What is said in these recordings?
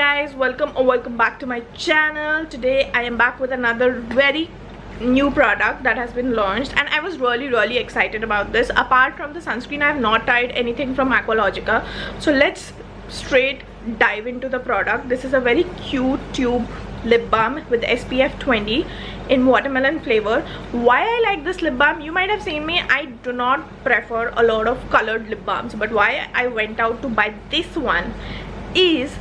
guys, welcome back to my channel. Today I am back with another very new product that has been launched, and I was really excited about this. Apart from the sunscreen, I have not tried anything from Aqualogica, so let's straight dive into the product. This is a very cute tube lip balm with SPF 20 in watermelon flavor. Why I like this lip balm, you might have seen me, I do not prefer a lot of colored lip balms, but why I went out to buy this one is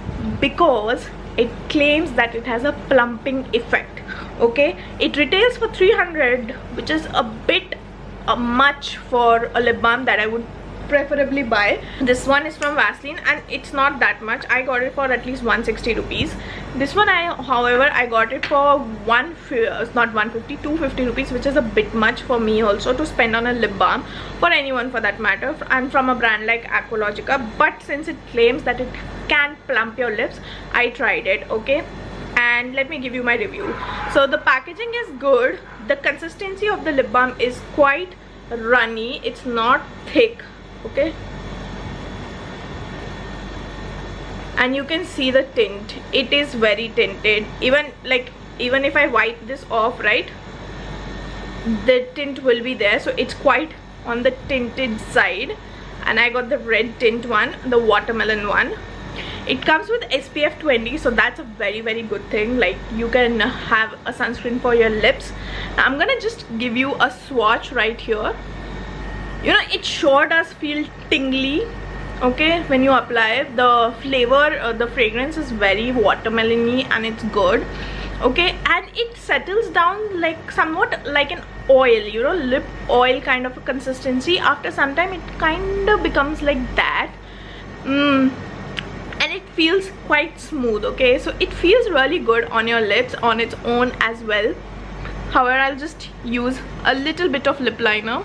because it claims that it has a plumping effect. Okay, it retails for 300, which is a bit much for a lip balm that I would preferably buy. This one is from Vaseline and it's not that much. I got it for at least 160 rupees. This one however I got it for 250 rupees, which is a bit much for me also to spend on a lip balm, for anyone for that matter, and from a brand like Aqualogica. But since it claims that it can plump your lips, I tried it. Okay, and let me give you my review. So the packaging is good. The consistency of the lip balm is quite runny. It's not thick. Okay, and you can see the tint. It is very tinted. Even if I wipe this off, right, the tint will be there, so it's quite on the tinted side. And I got the red tint one, the watermelon one. It comes with SPF 20, so that's a very good thing. Like, you can have a sunscreen for your lips. Now I'm gonna just give you a swatch right here. You know, it sure does feel tingly. Okay, when you apply the flavor, the fragrance is very watermelony and it's good. Okay, and it settles down like somewhat like an oil, you know, lip oil kind of a consistency. After some time it kind of becomes like that. And it feels quite smooth. Okay, so it feels really good on your lips on its own as well. However, I'll just use a little bit of lip liner.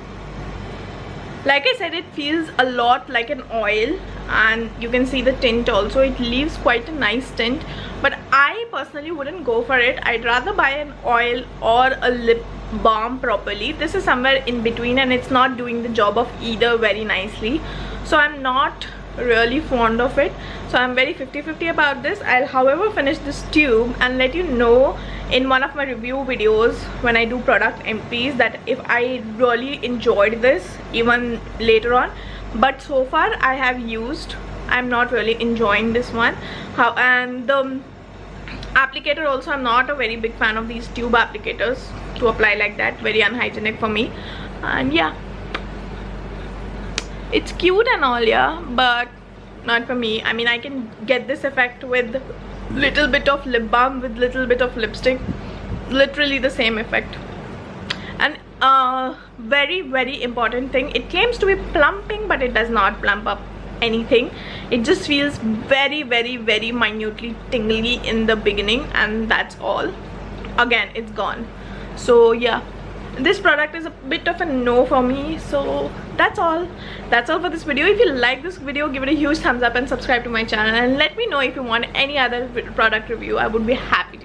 Like I said, it feels a lot like an oil, and you can see the tint also. It leaves quite a nice tint, but I personally wouldn't go for it. I'd rather buy an oil or a lip balm properly. This is somewhere in between and it's not doing the job of either very nicely, so I'm not really fond of it. So I'm very 50-50 about this. I'll however finish this tube and let you know in one of my review videos when I do product empties that if I really enjoyed this even later on. But so far I have used, I'm not really enjoying this one. And the applicator also, I'm not a very big fan of these tube applicators to apply like that. Very unhygienic for me. And yeah, it's cute and all, yeah, but not for me. I mean, I can get this effect with little bit of lip balm with little bit of lipstick, literally the same effect. And very important thing, it claims to be plumping, but it does not plump up anything. It just feels very minutely tingly in the beginning, and that's all. Again, it's gone. So yeah, this product is a bit of a no for me. So that's all for this video. If you like this video, give it a huge thumbs up and subscribe to my channel, and let me know if you want any other product review. I would be happy to